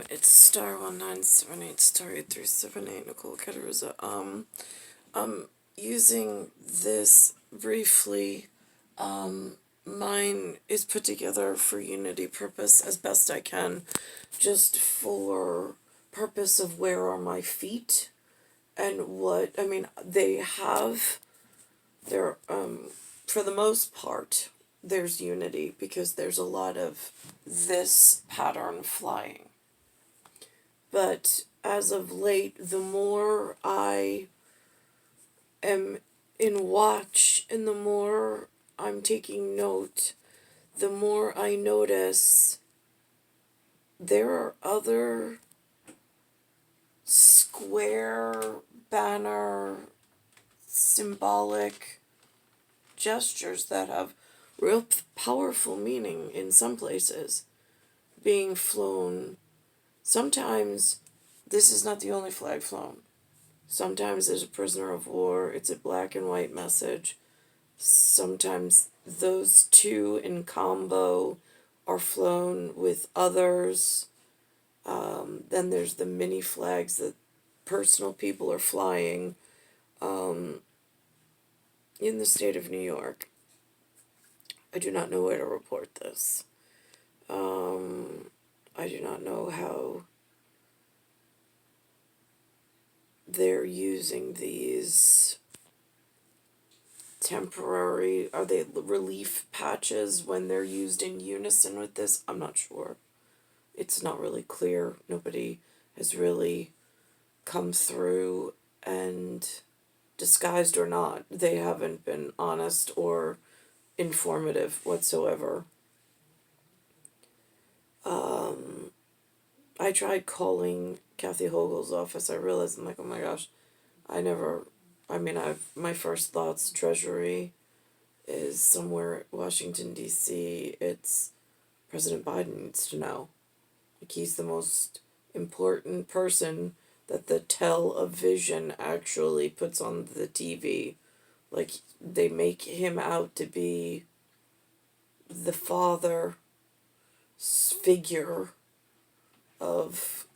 It's star 1978 star 8378 Nicole Cattaruzza. Using this briefly, mine is put together for unity purpose as best I can, just for purpose of where are my feet, and what, I mean, they have, they're, for the most part, there's unity, because there's a lot of this pattern flying. But as of late, the more I am in watch and the more I'm taking note, the more I notice there are other square, banner, symbolic gestures that have real powerful meaning in some places being flown. Sometimes this is not the only flag flown. Sometimes there's a prisoner of war, it's a black and white message. Sometimes those two in combo are flown with others. Then there's the mini flags that personal people are flying in the state of New York. I do not know where to report this. I do not know how they're using these temporary, are they relief patches when they're used in unison with this? I'm not sure. It's not really clear. Nobody has really come through, and disguised or not, they haven't been honest or informative whatsoever. I tried calling Kathy Hogel's office. I realized, I'm like, oh my gosh, my first thoughts, Treasury is somewhere Washington, D.C. It's President Biden needs to know. Like, he's the most important person that the television actually puts on the TV. Like, they make him out to be the father figure of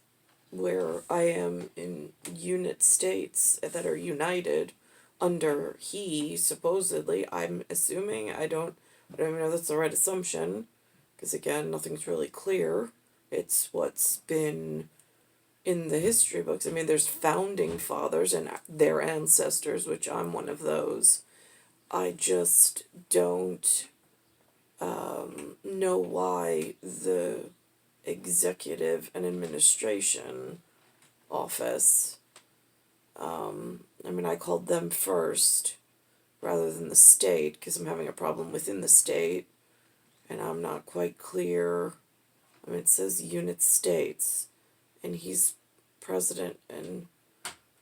where I am in unit states that are united under he, supposedly. I'm assuming, I don't even know if that's the right assumption, because again, nothing's really clear. It's what's been in the history books. I mean, there's founding fathers and their ancestors, which I'm one of those. I just don't know why the executive and administration office, I called them first rather than the state, because I'm having a problem within the state, and I'm not quite clear. It says unit states, and he's president, and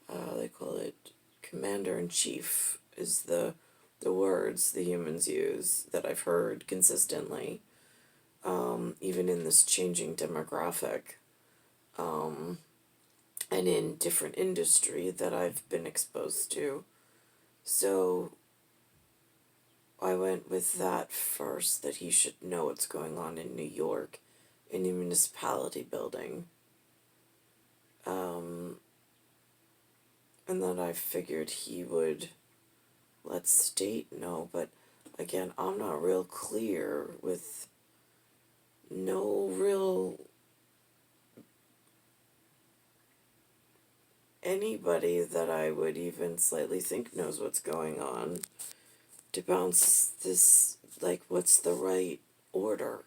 they call it commander-in-chief is the words the humans use that I've heard consistently, even in this changing demographic, and in different industry that I've been exposed to. So I went with that first, that he should know what's going on in New York in the municipality building. And then I figured he would let state know, but again, I'm not real clear with no real anybody that I would even slightly think knows what's going on to bounce this, like, what's the right order.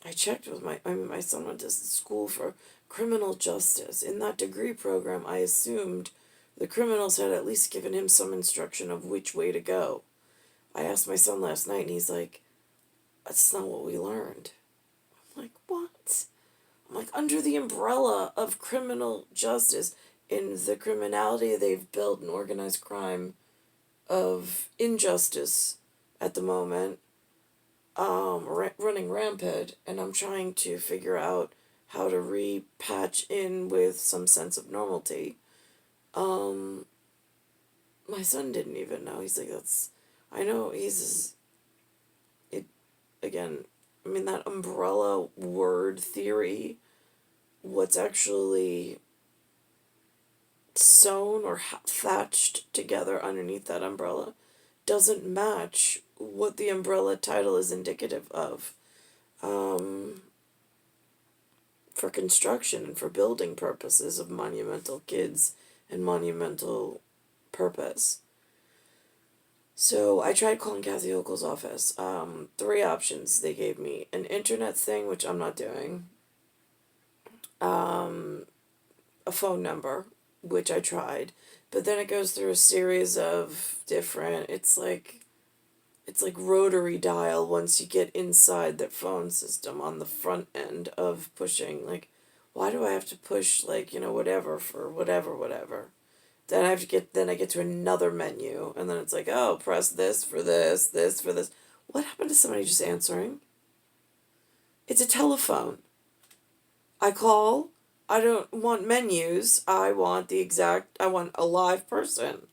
I checked with my son went to school for criminal justice. In that degree program, I assumed the criminals had at least given him some instruction of which way to go. I asked my son last night, and he's like, that's not what we learned. I'm like, what? I'm like, under the umbrella of criminal justice, in the criminality they've built in organized crime of injustice at the moment, running rampant, and I'm trying to figure out how to repatch in with some sense of normality. My son didn't even know. He's like, I know, again, I mean, that umbrella word theory, what's actually sewn or thatched together underneath that umbrella doesn't match what the umbrella title is indicative of, um, for construction and for building purposes of monumental kids and monumental purpose. So I tried calling Kathy Hochul's office. Three options they gave me: an internet thing, which I'm not doing, a phone number, which I tried, but then it goes through a series of different. It's like rotary dial once you get inside the phone system on the front end of pushing. Like, why do I have to push, like, whatever for whatever? Then I get to another menu, and then it's like, oh, press this for this for this. What happened to somebody just answering? It's a telephone. I call. I don't want menus. I want a live person.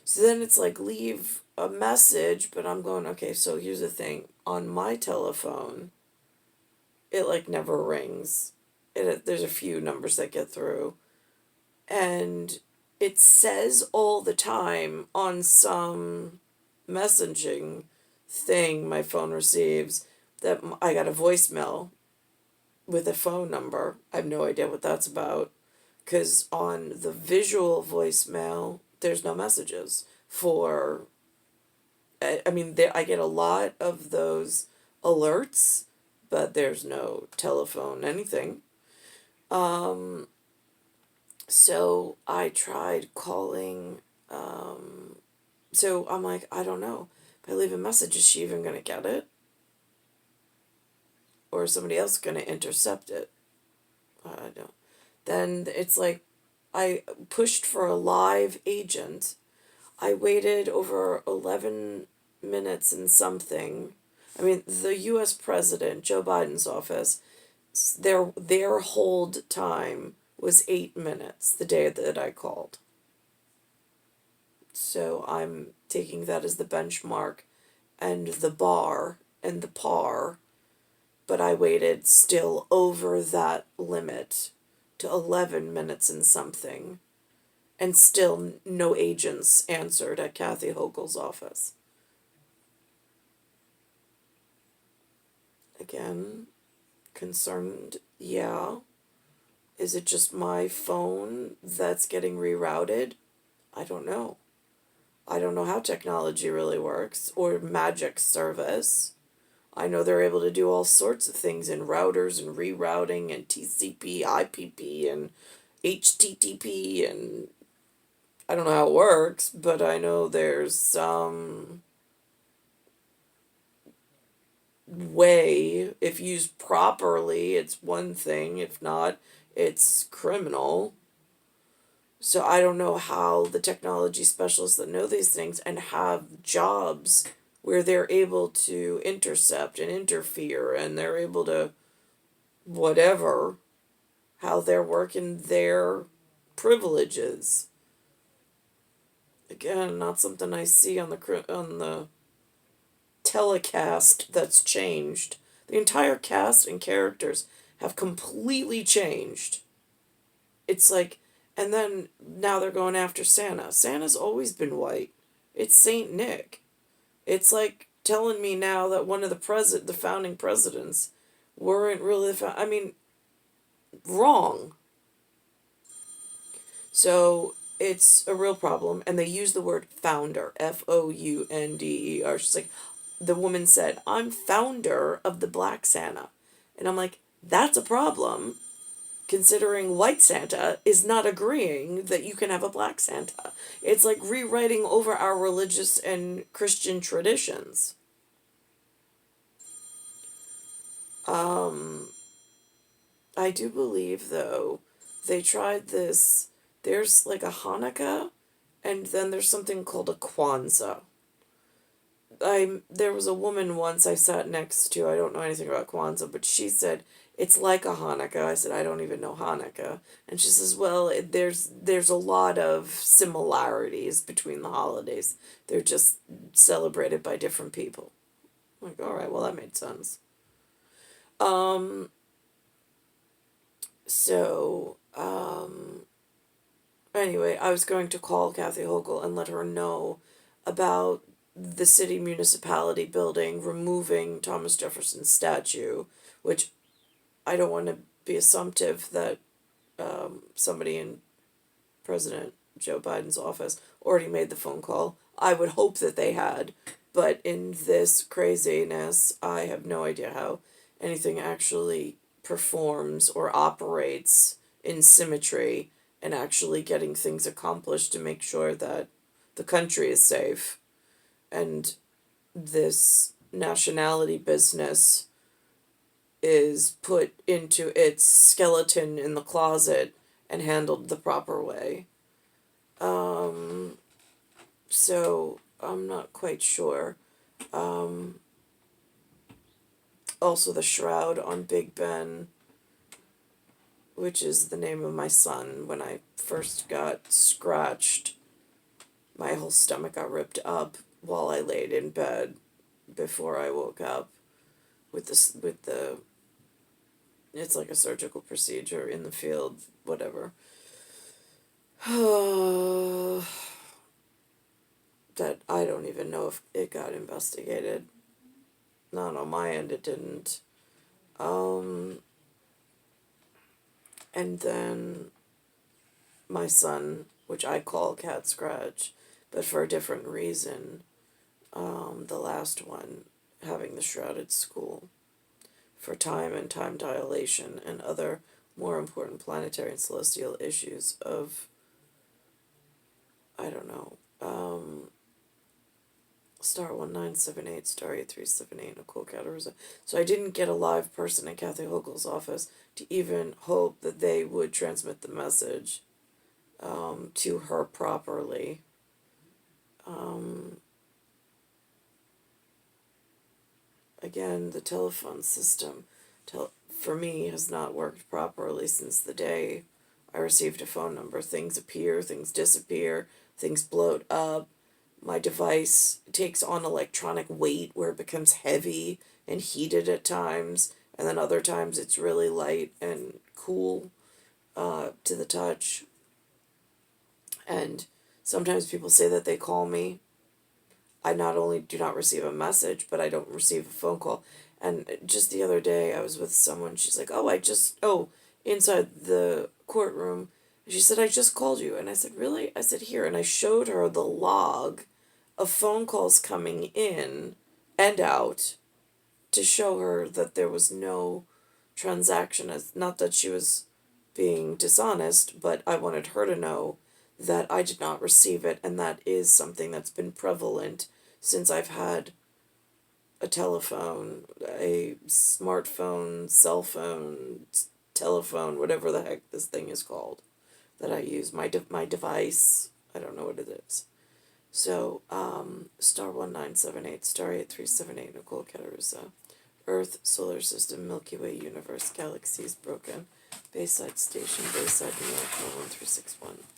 So then it's like, leave a message, but I'm going, okay, so here's the thing. On my telephone, it like never rings. There's a few numbers that get through. And it says all the time on some messaging thing my phone receives that I got a voicemail with a phone number. I have no idea what that's about. Because on the visual voicemail, there's no messages for. I mean, I get a lot of those alerts, but there's no telephone, anything. So I tried calling. So I'm like, I don't know. If I leave a message, is she even going to get it? Or is somebody else going to intercept it? I don't. Then it's like, I pushed for a live agent. I waited over 11 minutes and something. I mean, the U.S. president, Joe Biden's office, their hold time was 8 minutes the day that I called. So I'm taking that as the benchmark and the bar and the par, but I waited still over that limit to 11 minutes and something, and still no agents answered at Kathy Hochul's office. Again, concerned, yeah. Is it just my phone that's getting rerouted? I don't know. I don't know how technology really works, or magic service. I know they're able to do all sorts of things in routers and rerouting and TCP, IPP, and HTTP, and I don't know how it works, but I know there's some way. If used properly, it's one thing. If not, it's criminal. So I don't know how the technology specialists that know these things and have jobs where they're able to intercept and interfere and they're able to whatever, how they're working their privileges. Again, not something I see on the telecast that's changed. The entire cast and characters have completely changed. It's like, and then now they're going after Santa. Santa's always been white. It's Saint Nick. It's like telling me now that one of the founding presidents weren't really I mean, wrong. So it's a real problem, and they use the word founder, FOUNDER. She's like, the woman said, I'm founder of the Black Santa. And I'm like, that's a problem, considering white Santa is not agreeing that you can have a black Santa. It's like rewriting over our religious and Christian traditions. I do believe, though, they tried this. There's like a Hanukkah, and then there's something called a Kwanzaa. There was a woman once I sat next to. I don't know anything about Kwanzaa, but she said it's like a Hanukkah. I said I don't even know Hanukkah, and she says, well, there's a lot of similarities between the holidays. They're just celebrated by different people. I'm like, all right, well, that made sense. Um, anyway, I was going to call Kathy Hochul and let her know about the city municipality building removing Thomas Jefferson's statue, which I don't want to be assumptive that somebody in President Joe Biden's office already made the phone call. I would hope that they had, but in this craziness, I have no idea how anything actually performs or operates in symmetry and actually getting things accomplished to make sure that the country is safe. And this nationality business is put into its skeleton in the closet and handled the proper way. So I'm not quite sure. Also, the shroud on Big Ben, which is the name of my son, when I first got scratched, my whole stomach got ripped up while I laid in bed before I woke up with the it's like a surgical procedure in the field, whatever. That I don't even know if it got investigated. Not on my end, it didn't. And then my son, which I call Cat Scratch, but for a different reason, the last one, having the shrouded school for time and time dilation and other more important planetary and celestial issues of, I don't know, star 1978, star 8378, Nicole Cattaruzza. So I didn't get a live person in Kathy Hochul's office to even hope that they would transmit the message to her properly. Again, the telephone system for me has not worked properly since the day I received a phone number. Things appear, things disappear, things bloat up. My device takes on electronic weight where it becomes heavy and heated at times, and then other times it's really light and cool to the touch. And sometimes people say that they call me. I not only do not receive a message, but I don't receive a phone call. And just the other day, I was with someone. She's like, inside the courtroom. She said, I just called you. And I said, really? I said, here. And I showed her the log of phone calls coming in and out to show her that there was no transaction. As not that she was being dishonest, but I wanted her to know that I did not receive it, and that is something that's been prevalent since I've had a telephone, a smartphone, cell phone, telephone, whatever the heck this thing is called, that I use, my device, I don't know what it is. So, star 1978, star 8378, Nicole Cattaruzza. Earth, solar system, Milky Way, universe, galaxies, broken. Bayside station, Bayside, New York, 11361.